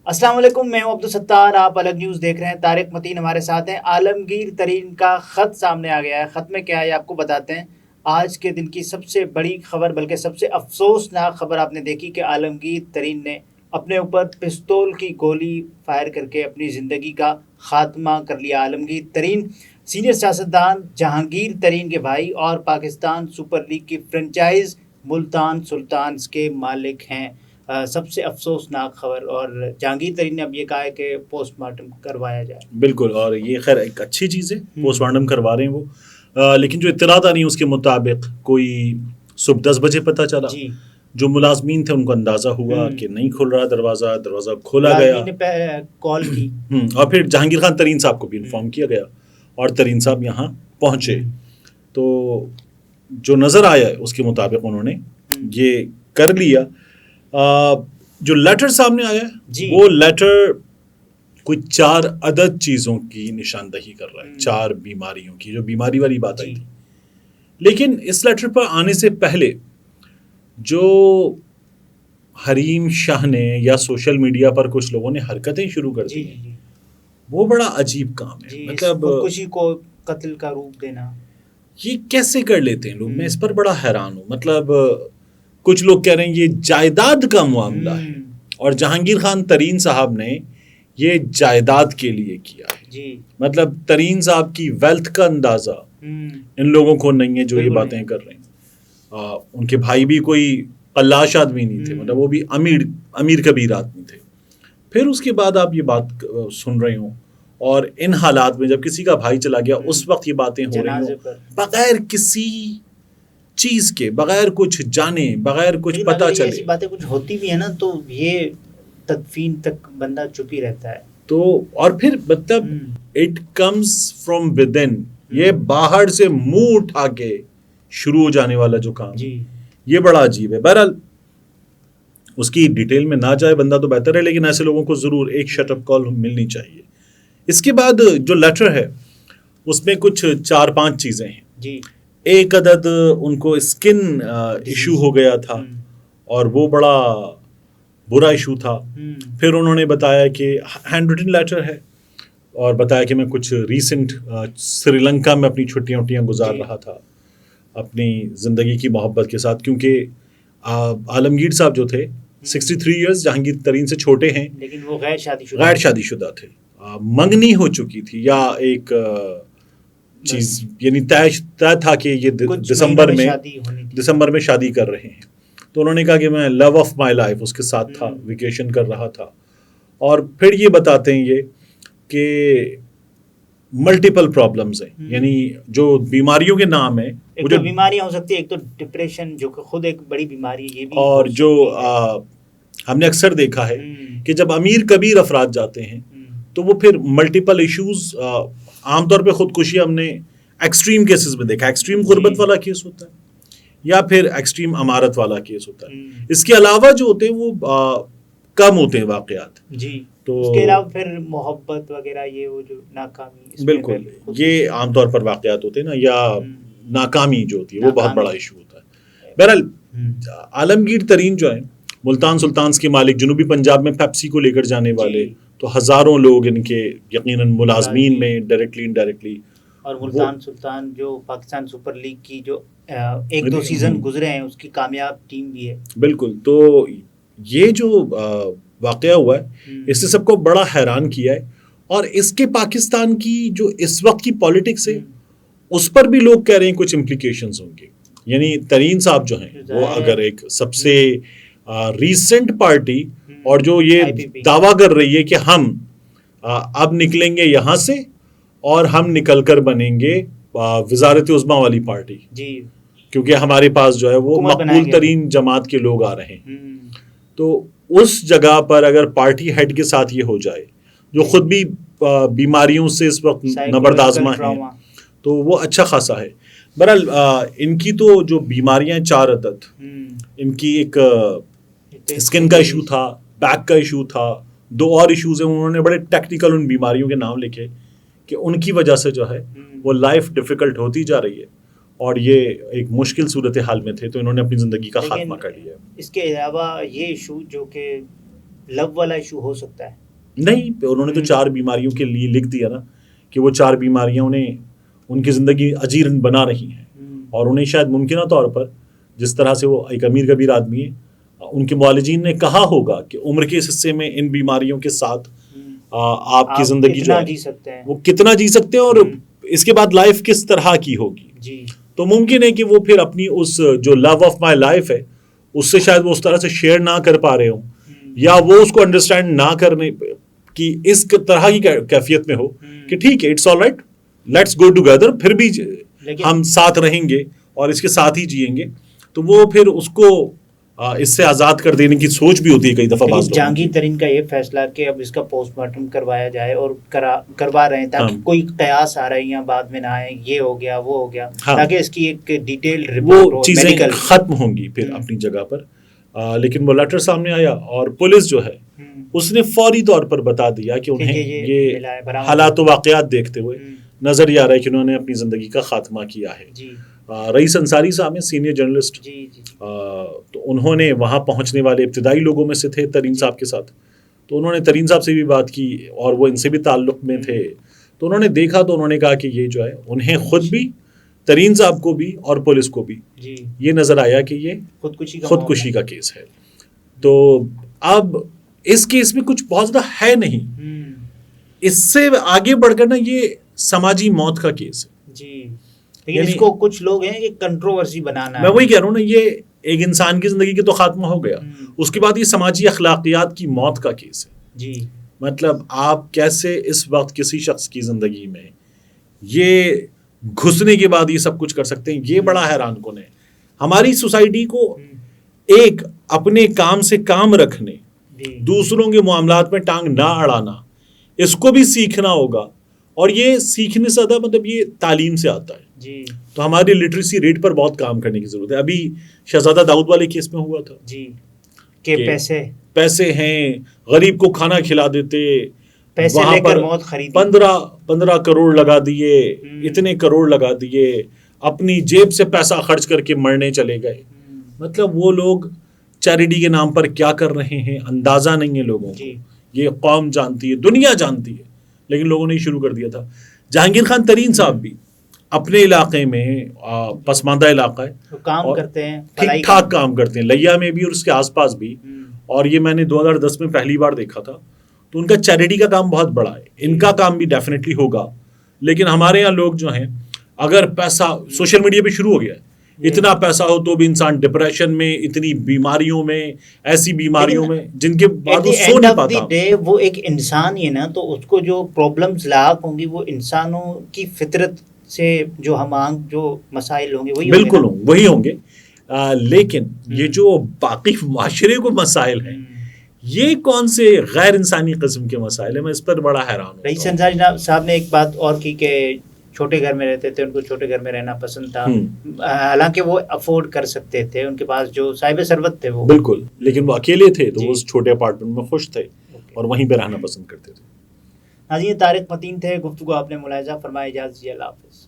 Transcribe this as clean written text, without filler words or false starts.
السلام علیکم، میں ہوں عبدالستار، آپ الگ نیوز دیکھ رہے ہیں۔ طارق متین ہمارے ساتھ ہیں۔ عالمگیر ترین کا خط سامنے آ گیا ہے۔ خط میں کیا ہے آپ کو بتاتے ہیں۔ آج کے دن کی سب سے بڑی خبر، بلکہ سب سے افسوسناک خبر آپ نے دیکھی کہ عالمگیر ترین نے اپنے اوپر پستول کی گولی فائر کر کے اپنی زندگی کا خاتمہ کر لیا۔ عالمگیر ترین سینئر سیاستدان جہانگیر ترین کے بھائی اور پاکستان سپر لیگ کی فرنچائز ملتان سلطانز کے مالک ہیں۔ سب سے افسوسناک خبر، اور جہانگیر ترین نے اب یہ کہا ہے کہ پوسٹ مارٹم کروایا جائے۔ بالکل، اور یہ خیر ایک اچھی چیز ہے، پوسٹ مارٹم کروا رہے ہیں وہ، لیکن جو اطلاعات آ رہی ہیں اس کے مطابق کوئی صبح 10 بجے پتہ چلا، جو ملازمین تھے ان کو اندازہ ہوا کہ نہیں کھل رہا دروازہ کھولا گیا، کال کی، اور پھر جہانگیر خان ترین صاحب کو بھی انفارم کیا گیا اور ترین صاحب یہاں پہنچے، تو جو نظر آیا اس کے مطابق انہوں نے یہ کر لیا۔ جو لیٹر سامنے آیا ہے وہ لیٹر کوئی 4 عدد چیزوں کی نشاندہی کر رہا ہے، 4 بیماریوں کی، جو بیماری والی بات آئی تھی۔ لیکن اس لیٹر پر آنے سے پہلے جو حریم شاہ نے یا سوشل میڈیا پر کچھ لوگوں نے حرکتیں شروع کر دی ہیں، وہ بڑا عجیب کام ہے۔ مطلب خودکشی کو قتل کا روپ دینا، یہ کیسے کر لیتے ہیں لوگ؟ میں اس پر بڑا حیران ہوں۔ مطلب کچھ لوگ کہہ رہے ہیں یہ جائیداد کا معاملہ ہے، اور جہانگیر خان ترین صاحب نے یہ جائیداد کے لیے کیا ہے۔ مطلب ترین صاحب کی ویلتھ کا اندازہ ان لوگوں کو نہیں ہے جو یہ باتیں کر رہے ہیں۔ ان کے بھائی بھی کوئی قلاش آدمی نہیں تھے، مطلب وہ بھی امیر کبیر آدمی تھے۔ پھر اس کے بعد آپ یہ بات سن رہے ہوں، اور ان حالات میں جب کسی کا بھائی چلا گیا اس وقت یہ باتیں ہو رہی ہوں، بغیر کسی چیز کے، بغیر کچھ جانے، بغیر کچھ پتہ چلے، ایسی باتیں کچھ ہوتی بھی ہے نا تو یہ تدفین تک بندہ چپ ہی رہتا ہے۔ تو اور پھر مطلب اٹ کمز فرام ودن، یہ باہر سے منہ اٹھا کے شروع ہو جانے والا جو کام، یہ بڑا عجیب ہے۔ بہرحال اس کی ڈیٹیل میں نہ جائے بندہ تو بہتر ہے، لیکن ایسے لوگوں کو ضرور ایک شٹ اپ کال ملنی چاہیے۔ اس کے بعد جو لیٹر ہے اس میں کچھ 4-5 چیزیں ہیں۔ ایک عدد ان کو اسکن ایشو ہو گیا تھا، اور وہ بڑا برا ایشو تھا۔ پھر انہوں نے بتایا کہ ہینڈ ریٹن لیٹر ہے، اور بتایا کہ میں کچھ ریسنٹ سری لنکا میں اپنی چھٹیاں گزار رہا تھا اپنی زندگی کی محبت کے ساتھ، کیونکہ عالمگیر صاحب جو تھے 63 ایئرز جہانگیر ترین سے چھوٹے ہیں، لیکن وہ غیر شادی شدہ تھے۔ منگنی ہو چکی تھی، یا ایک چیز یعنی طے تھا کہ یہ دسمبر میں شادی کر رہے ہیں۔ تو انہوں نے کہا کہ میں لو آف مائی لائف اس کے ساتھ تھا، ویکیشن کر رہا تھا۔ اور پھر یہ بتاتے ہیں یہ کہ ملٹیپل پرابلمز ہیں، یعنی جو بیماریوں کے نام ہیں، ایک تو بیماریاں ہو سکتی ہے، ایک تو ڈپریشن جو کہ خود ایک بڑی بیماری ہے، یہ بھی، اور جو ہم نے اکثر دیکھا ہے کہ جب امیر کبیر افراد جاتے ہیں تو وہ پھر ملٹیپل ایشوز، عام طور پہ خودکشی ہم نے ایکسٹریم کیسز میں دیکھا، ایکسٹریم غربت والا کیس ہوتا ہے یا پھر ایکسٹریم امارت والا کیس ہوتا ہے۔ اس کے علاوہ جو ہوتے ہیں وہ کم ہوتے ہیں واقعات۔ تو اس کے علاوہ پھر محبت وغیرہ، یہ وہ جو ناکامی، بالکل یہ عام طور پر واقعات ہوتے ہیں نا، یا ناکامی جو ہوتی ہے وہ بہت بڑا ایشو ہوتا ہے۔ بہرحال عالمگیر ترین جو ہے ملتان سلطانز کے مالک، جنوبی پنجاب میں پیپسی کو لے کر جانے والے، تو ہزاروں لوگ ان کے یقیناً ملازمین میں ڈائریکٹلی انڈائریکٹلی، اور ملتان سلطان جو پاکستان سپر لیگ کی جو 1-2 سیزن گزرے ہیں اس کی کامیاب ٹیم بھی ہے۔ بالکل، تو یہ جو واقعہ ہوا ہے اس نے سب کو بڑا حیران کیا ہے، اور اس کے پاکستان کی جو اس وقت کی پالیٹکس ہے اس پر بھی لوگ کہہ رہے ہیں کچھ امپلیکیشنز ہوں گے۔ یعنی ترین صاحب جو ہیں وہ اگر ایک سب سے ریسنٹ پارٹی، اور جو یہ دعویٰ کر رہی ہے کہ ہم اب نکلیں گے یہاں سے اور ہم نکل کر بنیں گے وزارت عظمیٰ والی پارٹی، کیونکہ ہمارے پاس جو ہے وہ مقبول ترین جماعت کے لوگ آ رہے ہیں، تو اس جگہ پر اگر پارٹی ہیڈ کے ساتھ یہ ہو جائے، جو خود بھی بیماریوں سے اس وقت نبردآزما ہیں، تو وہ اچھا خاصا ہے۔ بہرحال ان کی تو جو بیماریاں 4 عدد، ان کی ایک اسکن کا ایشو تھا، بیک کا ایشو تھا، 2 اور ایشوز ہیں۔ انہوں نے بڑے ٹیکنیکل ان بیماریوں کے نام لکھے کہ ان کی وجہ سے جو ہے وہ لائف ڈیفیکلٹ ہوتی جا رہی ہے، اور یہ ایک مشکل صورتحال میں تھے، تو انہوں نے اپنی زندگی کا خاتمہ کر لیا۔ اس کے علاوہ یہ ایشو جو کہ لو والا ایشو ہو سکتا ہے؟ نہیں، انہوں نے تو 4 بیماریوں کے لیے لکھ دیا نا کہ وہ 4 بیماریاں انہیں ان کی زندگی اجیر بنا رہی ہیں، اور انہیں شاید ممکنہ طور پر جس طرح سے وہ ایک امیر کبیر آدمی ہے، ان کے معالجین نے کہا ہوگا کہ عمر کے اس حصے میں ان بیماریوں کے ساتھ آپ کی زندگی جو ہے وہ کتنا جی سکتے ہیں اور اس کے بعد لائف کس طرح کی ہوگی. جی تو ممکن ہے کہ وہ پھر اپنی اس جو لو آف مائی لائف ہے اس سے شاید وہ اس طرح سے شیئر نہ کر پا رہے ہوں، یا وہ اس کو انڈرسٹینڈ نہ کرنے کی اس طرح کی کیفیت میں ہو کہ ٹھیک ہے it's all right let's go together, پھر بھی ہم ساتھ رہیں گے اور اس کے ساتھ ہی جئیں گے. تو وہ پھر اس کو اس سے آزاد کر دینے کی سوچ بھی ہوتی ہے کئی دفعہ. جہانگیر ترین کا یہ فیصلہ کہ اب اس کا پوسٹ مارٹم کروایا جائے اور کروا رہے ہیں تاکہ کوئی قیاس آ رہے ہیں یا بعد میں نہ آئے یہ ہو گیا وہ ہو گیا، تاکہ اس کی ایک ڈیٹیل رپورٹ وہ چیزیں ختم ہوں گی پھر اپنی جگہ پر. لیکن وہ لیٹر سامنے آیا اور پولیس جو ہے اس نے فوری طور پر بتا دیا کہ انہیں یہ حالات و واقعات دیکھتے ہوئے نظر یہ آ رہا ہے کہ انہوں نے اپنی زندگی کا خاتمہ کیا ہے. رئیس انصاری صاحب ہیں سینئر جرنلسٹ، تو انہوں نے وہاں پہنچنے والے ابتدائی لوگوں میں سے تھے ترین صاحب کے ساتھ. تو انہوں نے ترین صاحب سے بھی بات کی اور وہ ان سے بھی تعلق میں تھے. تو انہوں نے دیکھا تو انہوں نے کہا کہ یہ جو ہے انہیں خود بھی، ترین صاحب کو بھی اور پولیس کو بھی یہ نظر آیا کہ یہ خودکشی کا کیس ہے. تو اب اس کیس میں کچھ بہت زیادہ ہے نہیں، اس سے آگے بڑھ کر نا یہ سماجی موت کا کیس ہے. جی لیکن اس کو کچھ لوگ ہیں کہ کنٹروورسی بنانا ہے. میں وہی کہہ رہا ہوں نا، یہ ایک انسان کی زندگی کے تو خاتمہ ہو گیا، اس کے بعد یہ سماجی اخلاقیات کی موت کا کیس ہے. جی مطلب آپ کیسے اس وقت کسی شخص کی زندگی میں یہ گھسنے کے بعد یہ سب کچھ کر سکتے ہیں، یہ بڑا حیران کن ہے. ہماری سوسائٹی کو ایک اپنے کام سے کام رکھنے، دوسروں کے معاملات میں ٹانگ نہ اڑانا، اس کو بھی سیکھنا ہوگا. اور یہ سیکھنے سے زیادہ مطلب یہ تعلیم سے آتا ہے. جی تو ہماری لٹریسی ریٹ پر بہت کام کرنے کی ضرورت ہے. ابھی شہزادہ داؤد والے کیس میں ہوا تھا جی کہ پیسے ہیں، غریب کو کھانا کھلا دیتے، پیسے لے کر موت خریدی، 15 کروڑ لگا دیے، اتنے کروڑ لگا دیے، اپنی جیب سے پیسہ خرچ کر کے مرنے چلے گئے. مطلب وہ لوگ چیریٹی کے نام پر کیا کر رہے ہیں اندازہ نہیں ہے لوگوں کو. یہ قوم جانتی ہے، دنیا جانتی ہے، لیکن لوگوں نے شروع کر دیا تھا. جہانگیر خان ترین صاحب بھی اپنے علاقے میں پسماندہ علاقہ ہے، کام کرتے ہیں، ٹھیک ٹھاک کام کرتے ہیں، لیا میں بھی اور اس کے آس پاس بھی. اور یہ میں نے 2010 میں پہلی بار دیکھا تھا. تو ان کا چیریٹی کا کام بہت بڑا ہے، ان کا کام بھی ڈیفینیٹلی ہوگا. لیکن ہمارے یہاں لوگ جو ہیں، اگر پیسہ سوشل میڈیا پہ شروع ہو گیا ہے، اتنا پیسہ ہو تو بھی انسان ڈپریشن میں، اتنی بیماریوں میں، ایسی بیماریوں میں جن کے بعد وہ سو نہیں پاتا. وہ ایک انسان ہی ہے نا، تو اس کو جو پرابلمز لاحق ہوں گی وہ انسانوں کی فطرت سے جو ہم آنگ جو مسائل ہوں گے وہی بالکل وہی ہوں گے. لیکن یہ جو باقی معاشرے کو مسائل ہیں، یہ کون سے غیر انسانی قسم کے مسائل ہیں، میں اس پر بڑا حیران ہوں. رئیس انصاری صاحب نے ایک بات اور کی کہ چھوٹے گھر میں رہتے تھے، ان کو چھوٹے گھر میں رہنا پسند تھا، حالانکہ وہ افورڈ کر سکتے تھے، ان کے پاس جو صاحب ثروت تھے وہ بالکل، لیکن وہ اکیلے تھے تو وہ اس چھوٹے اپارٹمنٹ میں خوش تھے اور وہیں پہ رہنا پسند کرتے تھے. ناظرین، طارق متین تھے، گفتگو آپ نے ملاحظہ فرمایا. اجازت دیجیے، اللہ حافظ.